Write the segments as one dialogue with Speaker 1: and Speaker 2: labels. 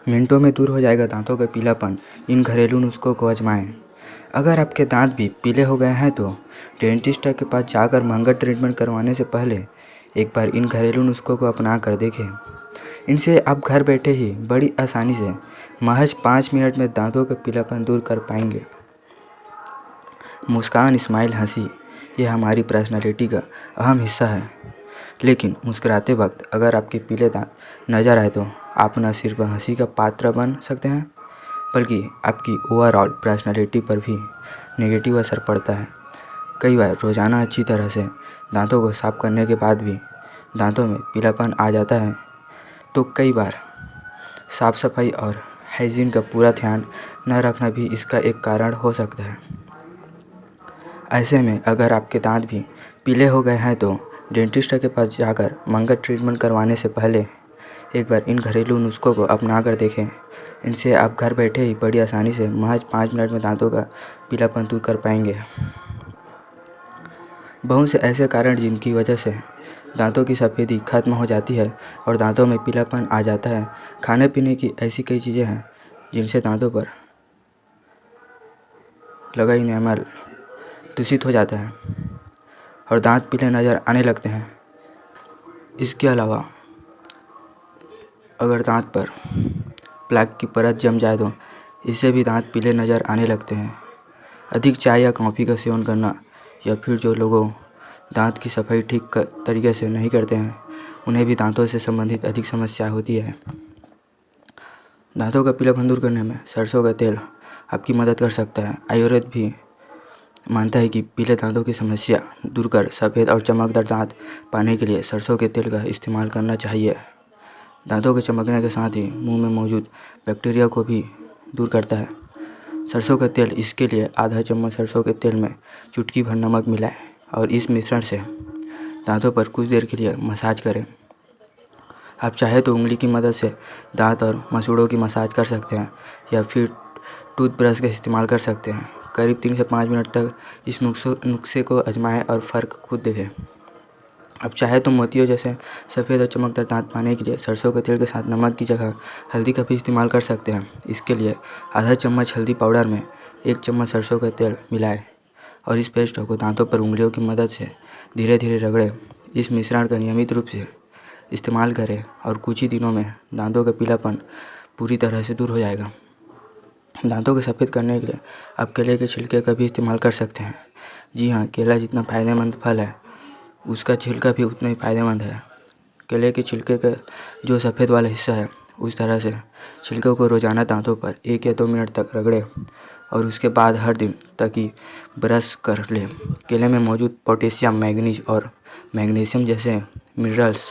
Speaker 1: मिनटों में दूर हो जाएगा दांतों का पीलापन। इन घरेलू नुस्खों को आजमाएं। अगर आपके दांत भी पीले हो गए हैं तो डेंटिस्ट के पास जाकर महंगा ट्रीटमेंट करवाने से पहले एक बार इन घरेलू नुस्खों को अपना कर देखें। इनसे आप घर बैठे ही बड़ी आसानी से महज 5 मिनट में दांतों का पीलापन दूर कर पाएंगे। मुस्कान, स्माइल, हंसी ये हमारी पर्सनालिटी का अहम हिस्सा है। लेकिन मुस्कुराते वक्त अगर आपके पीले दांत नज़र आए तो आप न सिर्फ हंसी का पात्र बन सकते हैं बल्कि आपकी ओवरऑल पर्सनालिटी पर भी नेगेटिव असर पड़ता है। कई बार रोज़ाना अच्छी तरह से दांतों को साफ करने के बाद भी दांतों में पीलापन आ जाता है तो कई बार साफ़ सफाई और हाइजीन का पूरा ध्यान न रखना भी इसका एक कारण हो सकता है। ऐसे में अगर आपके दांत भी पीले हो गए हैं तो डेंटिस्ट के पास जाकर महंगा ट्रीटमेंट करवाने से पहले एक बार इन घरेलू नुस्खों को अपना कर देखें। इनसे आप घर बैठे ही बड़ी आसानी से महज 5 मिनट में दांतों का पीलापन दूर कर पाएंगे। बहुत से ऐसे कारण जिनकी वजह से दांतों की सफ़ेदी खत्म हो जाती है और दांतों में पीलापन आ जाता है। खाने पीने की ऐसी कई चीज़ें हैं जिनसे दांतों पर लगा इनेमल दूषित हो जाता है और दांत पीले नज़र आने लगते हैं। इसके अलावा अगर दांत पर प्लाक की परत जम जाए तो इससे भी दांत पीले नज़र आने लगते हैं। अधिक चाय या कॉफ़ी का सेवन करना या फिर जो लोगों दांत की सफाई ठीक तरीके से नहीं करते हैं उन्हें भी दांतों से संबंधित अधिक समस्या होती है। दांतों का पीलापन दूर करने में सरसों का तेल आपकी मदद कर सकता है। आयुर्वेद भी मानता है कि पीले दांतों की समस्या दूर कर सफ़ेद और चमकदार दांत पाने के लिए सरसों के तेल का इस्तेमाल करना चाहिए। दांतों के चमकने के साथ ही मुंह में मौजूद बैक्टीरिया को भी दूर करता है। सरसों का तेल, इसके लिए आधा चम्मच सरसों के तेल में चुटकी भर नमक मिलाएं और इस मिश्रण से दांतों पर कुछ देर के लिए मसाज करें। आप चाहे तो उंगली की मदद से दांत और मसूड़ों की मसाज कर सकते हैं या फिर टूथब्रश का इस्तेमाल कर सकते हैं। करीब 3 से 5 मिनट तक इस नुस्खे को आजमाएं और फ़र्क खुद देखें। आप चाहे तो मोतियों जैसे सफ़ेद और चमकदार दांत पाने के लिए सरसों के तेल के साथ नमक की जगह हल्दी का भी इस्तेमाल कर सकते हैं। इसके लिए आधा चम्मच हल्दी पाउडर में 1 चम्मच सरसों का तेल मिलाएं और इस पेस्ट को दांतों पर उंगलियों की मदद से धीरे धीरे रगड़ें। इस मिश्रण का नियमित रूप से इस्तेमाल करें और कुछ ही दिनों में दांतों का पीलापन पूरी तरह से दूर हो जाएगा। दांतों को सफ़ेद करने के लिए आप केले के छिलके का भी इस्तेमाल कर सकते हैं। जी हाँ, केला जितना फ़ायदेमंद फल है उसका छिलका भी उतना ही फ़ायदेमंद है। केले के छिलके का जो सफ़ेद वाला हिस्सा है उस तरह से छिलके को रोज़ाना दांतों पर 1 या 2 मिनट तक रगड़ें और उसके बाद हर दिन तक ही ब्रश कर लें। केले में मौजूद पोटेशियम, मैग्नीज और मैग्नीशियम जैसे मिनरल्स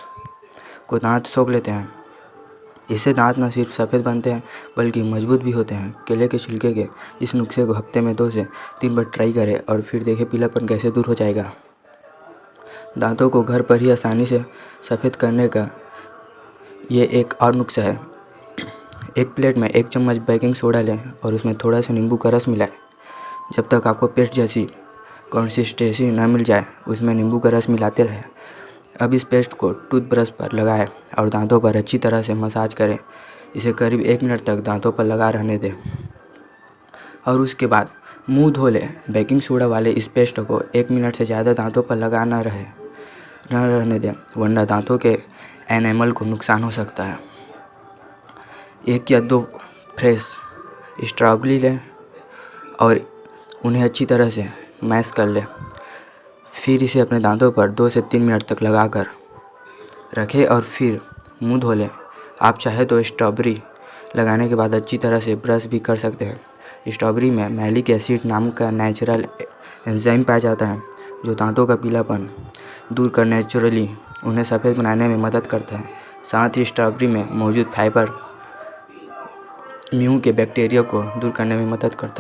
Speaker 1: को दांत सोख लेते हैं। इससे दांत न सिर्फ सफ़ेद बनते हैं बल्कि मजबूत भी होते हैं। केले के छिलके के इस नुस्खे को हफ्ते में 2 से 3 बार ट्राई करें और फिर देखें पीलापन कैसे दूर हो जाएगा। दांतों को घर पर ही आसानी से सफ़ेद करने का ये एक और नुस्खा है। एक प्लेट में 1 चम्मच बेकिंग सोडा लें और उसमें थोड़ा सा नींबू का रस मिलाएं। जब तक आपको पेस्ट जैसी कंसिस्टेंसी न मिल जाए उसमें नींबू का रस मिलाते रहें। अब इस पेस्ट को टूथब्रश पर लगाएं और दांतों पर अच्छी तरह से मसाज करें। इसे करीब 1 मिनट तक दांतों पर लगा रहने दें और उसके बाद मुंह धो लें। बेकिंग सोडा वाले इस पेस्ट को 1 मिनट से ज़्यादा दांतों पर लगा न रहने दें वरना दांतों के एनेमल को नुकसान हो सकता है। 1 या 2 फ्रेश स्ट्रॉबेरी लें और उन्हें अच्छी तरह से मैश कर लें। फिर इसे अपने दांतों पर 2 से 3 मिनट तक लगाकर रखें और फिर मुंह धो लें। आप चाहे तो स्ट्रॉबेरी लगाने के बाद अच्छी तरह से ब्रश भी कर सकते हैं। स्ट्रॉबेरी में मैलिक एसिड नाम का नेचुरल एंजाइम पाया जाता है जो दांतों का पीलापन दूर कर नेचुरली उन्हें सफ़ेद बनाने में मदद करता है। साथ ही स्ट्रॉबेरी में मौजूद फाइबर मुंह के बैक्टीरिया को दूर करने में मदद करता है।